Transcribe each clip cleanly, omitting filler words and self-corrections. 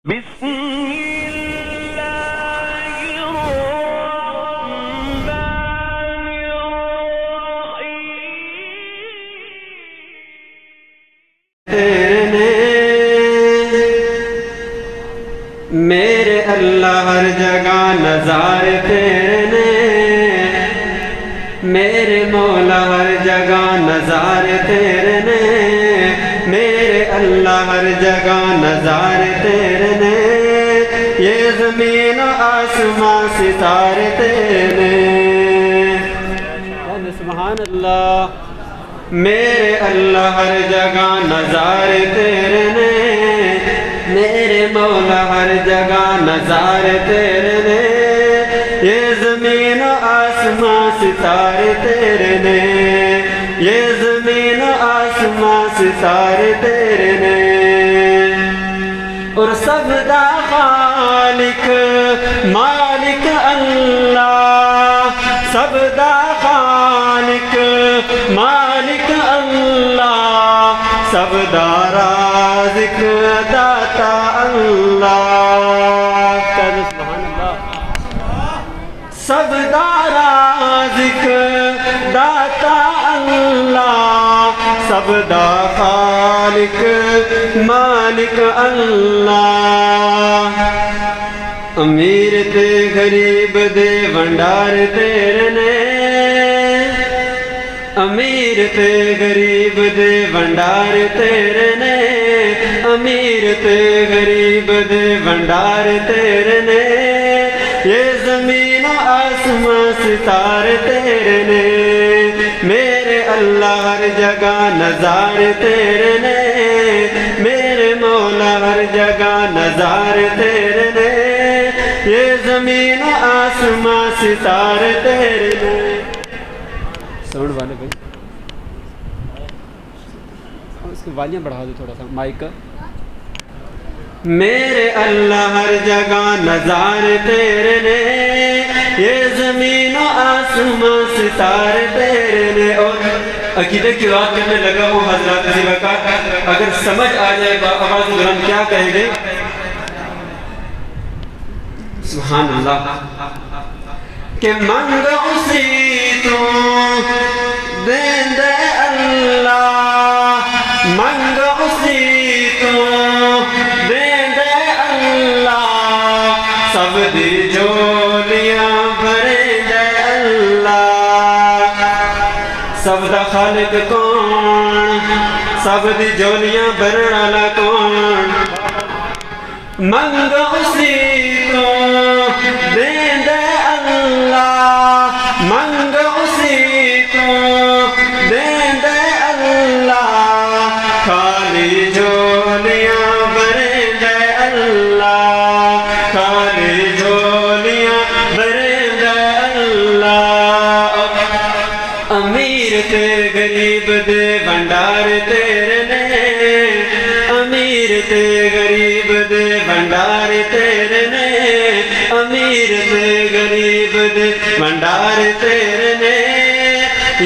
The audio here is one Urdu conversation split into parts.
بسم اللہ الرحمن الرحیم میرے اللہ ہر جگہ نظارے تیرے نے، میرے مولا ہر جگہ نظارے تیرے نے، میرے اللہ ہر جگہ نظارے تیرے نے، یہ زمین و آسمان ستارے تیرے نے، سبحان اللہ۔ میرے اللہ ہر جگہ نظارے تیرے نے، میرے مولا ہر جگہ نظارے تیرے نے، یہ زمین و آسمان ستارے تیرے نے، یہ زمین و آسمان ستارے تیرے نے، اور سب دا خالق مالک اللہ، سب دا خالق مالک اللہ، سب دا رازق داتا اللہ، سب دا رازق داتا اللہ، سب دا خالق مالک اللہ، امیر تے غریب دے بھنڈار تیرے نے، امیر تے غریب دے بھنڈار تیرے نے، امیر تے غریب دے بھنڈار تیرے نے، یہ زمین و آسمان ستارے تیرے نے، میرے اللہ ہر جگہ نظارے تیرے نے، میرے مولا ہر جگہ نظارے تیرے نے، یہ زمین و آسمان ستارے تیرے نے۔ ساؤنڈ والے بھائی اس کی والیوم بڑھا دو تھوڑا سا مائک کا۔ میرے اللہ ہر جگہ نظارے تیرے نے، یہ زمین و آسمان ستارے تیرے نے، اور عقیدے کی بات کرنے لگا وہ حضرات زیبا کا، اگر سمجھ آ جائے با آواز بلند کیا کہیں گے؟ سبحان اللہ۔ کہ منگ اسی تو دے دے اللہ، منگ اسی تو دے دے اللہ، سب دی جولیاں بھرے دے اللہ، سب دا خالق کون، سب دی جولیاں بھرن والا کون، منگ اسی تو دے دے اللہ، منگ اسی تو دے دے اللہ، خالی جولیاں بھرے دے اللہ، خالی جولیاں بھرے دے اللہ، امیر تے غریب دے بھنڈار تیرے نے، امیر تے غریب دے بھنڈار تیرے نے، امیر تے غریب دے بھنڈار تیرے نے،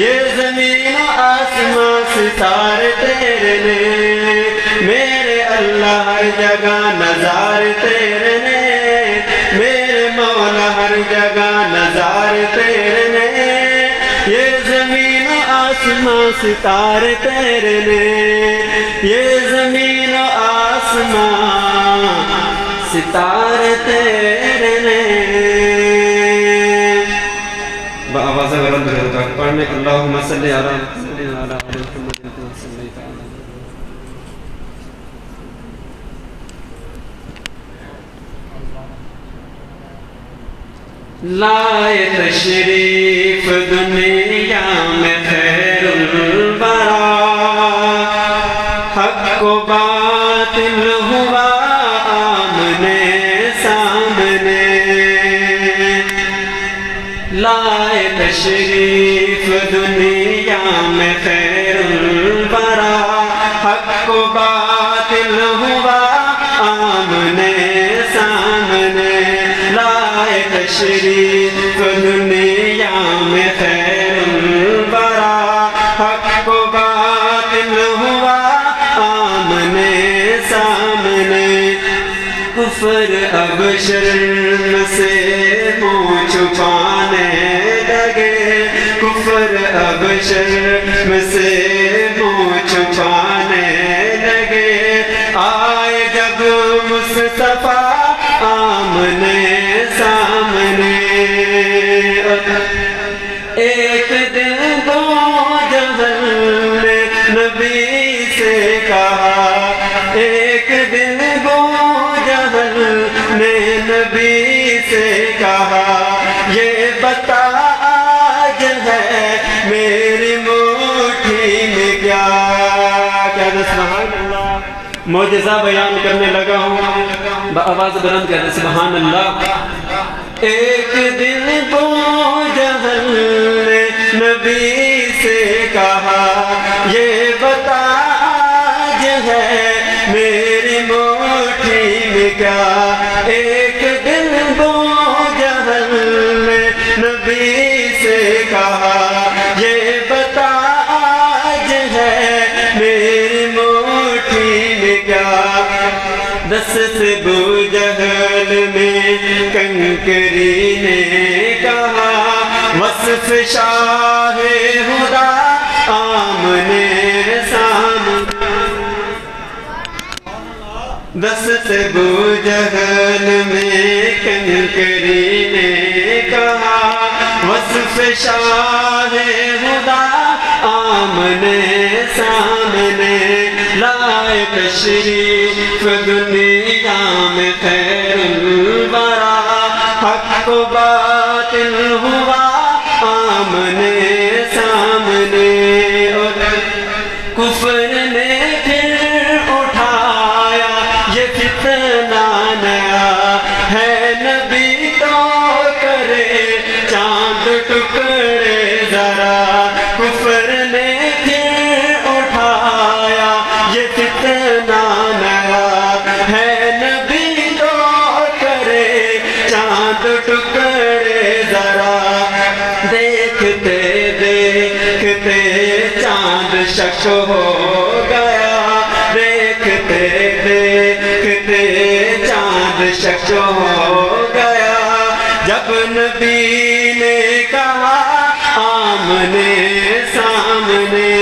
یہ زمین و آسمان ستارے تیرے نے، میرے اللہ ہر جگہ نظارے تیرے نے، میرے مولا ہر جگہ نظارے تیرے نے، یہ زمین و آسمان ستارے تیرے نے، یہ زمین و آسمان ستارے تیرے نے۔ بآواز بلند ہوتا پڑھنے اللہم صلی علی محمد لائے تشریف دنیا میں خیر الورا، حق و باطل ہوا آمنے سامنے، لائے تشریف دنیا میں خیر الورا، حق و باطل ہوا آمنے سامنے، لائے تشریف دنیا میں خیر الورا، حق و باطل ہوا آمنے سامنے، کفر اب شرم سے منہ چھپانے لگے، کفر اب شرم سے منہ چھپانے لگے، آئے جب مصطفیٰ آمنے سامنے، ایک دن دو جہل نے نبی سے کہا، ایک دن دو جہل نے نبی سے کہا، یہ بتا آج ہے میری مٹھی میں کیا؟ سبحان اللہ، معجزہ بیان کرنے لگا ہوں، بآواز بلند کہتے سبحان اللہ۔ ایک دن دو جہل نے نبی سے کہا، یہ بتا آج ہے میری مٹھی میں کیا؟ ایک دن دو جہل نے نبی سے کہا، یہ بتا آج ہے میری مٹھی میں کیا؟ دست بو جہل میں کنکری نے کہا، وصف شاہ خدا آمنے سامنے، دست بو جہل میں کنکری نے کہا، وصف شاہ خدا آمنے سامنے، لائے تشریف دنیا میں خیر الورا، حق و باطل ہوا آمنے سامنے، اور کفر نے پھر اٹھایا یہ فتنہ نیا، ہے نبی تو کرے چاند ٹکڑے ذرا، کفر نے پھر اٹھایا یہ فتنہ نیا، ہے نبی تو کرے چاند ٹکڑے ذرا، دیکھتے دیکھتے چاند شک ہو گیا، دیکھتے دیکھتے چاند شک ہو گیا، جب نبی نے کہا آمنے سامنے،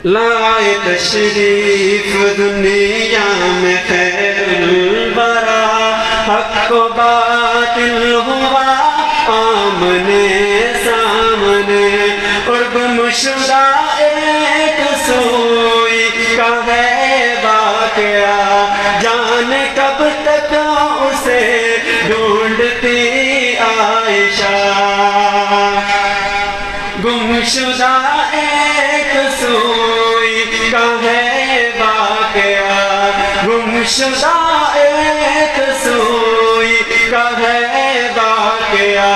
لائے تشریف دنیا میں خیر الورا، حق و باطل ہوا آمنے سامنے، اور گمشدہ ایک سوئی کا ہے واقعہ، جانے کب تک اسے ڈھونڈتی عائشہ، گمشدہ ایک سوئی کا ہے واقعہ، گمشدہ ایک سوئی کا ہے واقعہ،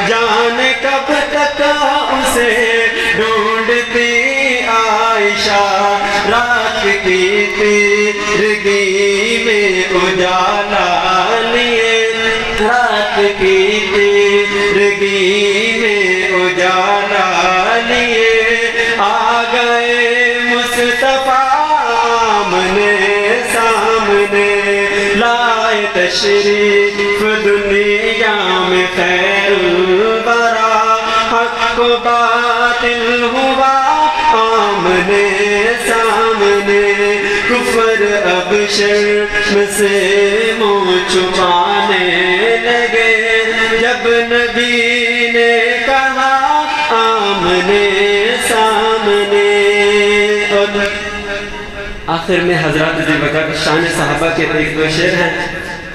جانے کب تک اسے ڈھونڈتی عائشہ، رات کی تیرگی میں اجالا لیے، رات کی تیرگی میں اجالا لیے، آ گئے مصطفیٰ آمنے سامنے، لائے تشریف دنیا میں خیر الورا، حق و باطل ہوا آمنے سامنے، کفر اب شرم سے منہ چھپانے لگے، جب نبی نے کہا آمنے سامنے۔ اور آخر میں حضرات ذی بقاء شان صحابہ کے ایک دو شعر ہیں،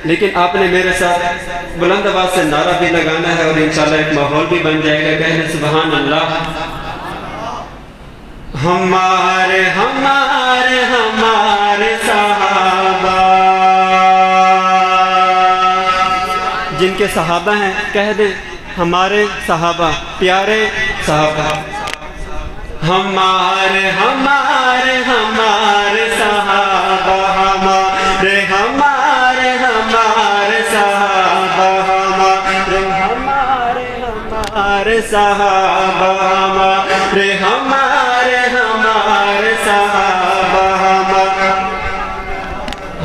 لیکن آپ نے میرے ساتھ بلند آواز سے نعرہ بھی لگانا ہے اور انشاءاللہ ایک ماحول بھی بن جائے گا، کہنے سبحان اللہ۔ ہمارے ہمارے ہمارے صحابہ، جن کے صحابہ ہیں کہہ دیں ہمارے صحابہ، پیارے صحابہ، ہمارے ہمارے ہمارے صحابہ، ہمارے ہمارے ہمارے صحابہ، ہمارے ہمارے ہمارے صحابہ، ہمارے ہمارے ہمارے صحابہ،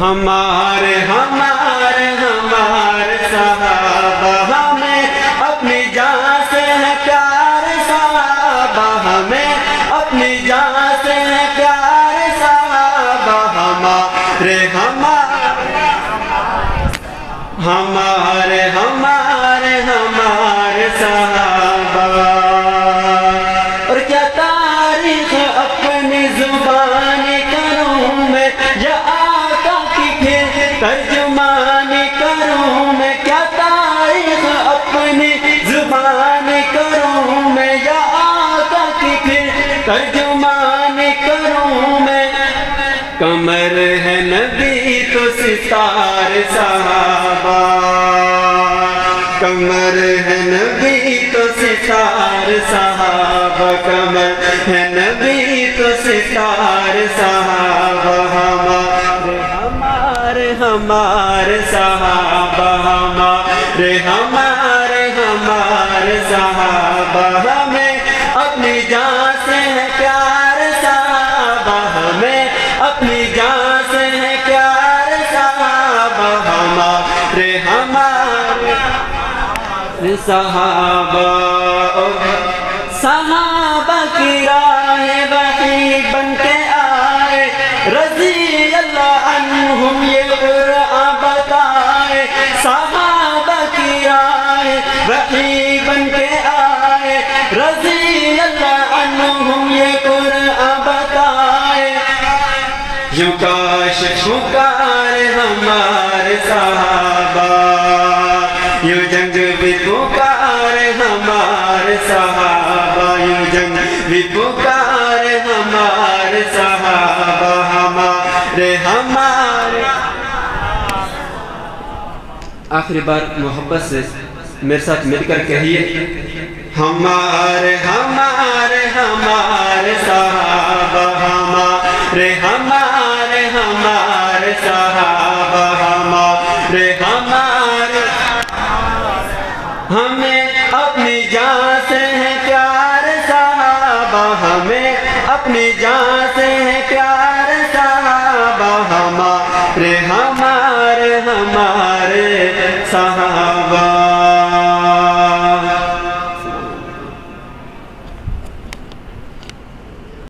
ہمارے ہمارے ہمارے صحابہ ہمیں اپنی جان سے ہے پیار صحابہ ہمیں اپنی جان سے ہے پیار صحابہ ہمارے ہمارے ہمارے ہمارے صحابہ. اور کیا تاریخ اپنی زبانی کروں میں یا آقا کی پھر ترجمانی کروں میں کیا تاریخ اپنی زبانی کروں میں یا آقا کی پھر ترجمانی کروں میں. کمر ہے نبی تو ستار صحابہ کمر ہے نبی تو ستار صحابہ کمر ہے نبی تو ستار صحابہ ہمارے ہمارے ہمارے صحابہ ہمارے ہمارے ہمارے صحابہ ہمیں اپنی جان سے ہے پیار صحابہ ہمیں اپنی جان سے ہے پیار صحابہ ہمارے ہمارے صحابہ. صحابہ کی راہ وحی بن کے آئے رضی اللہ عنہم یہ قرآن بتائے. صحابہ کی راہ وحی بن کے آئے رضی اللہ عنہم یہ قرآن بتائے. یوں کاش پکارے ہمارے صحابہ یوں جنگ بھی پکارے ہمارے صحابہ یوں جنگ بھی پکارے ہمارے صحابہ ہمارے ہمارے. آخری بار محبت سے میرے ساتھ مل کر کہیے ہمارے ہمارے ہمارے صحابہ ہمارے ہمارے ہمارے صحابہ ہمارے ہمارے. ہمیں اپنی جان سے ہے پیار صحابہ ہمیں اپنی جان سے ہے پیار صحابہ ہمارے ہمارے ہمارے صحابہ.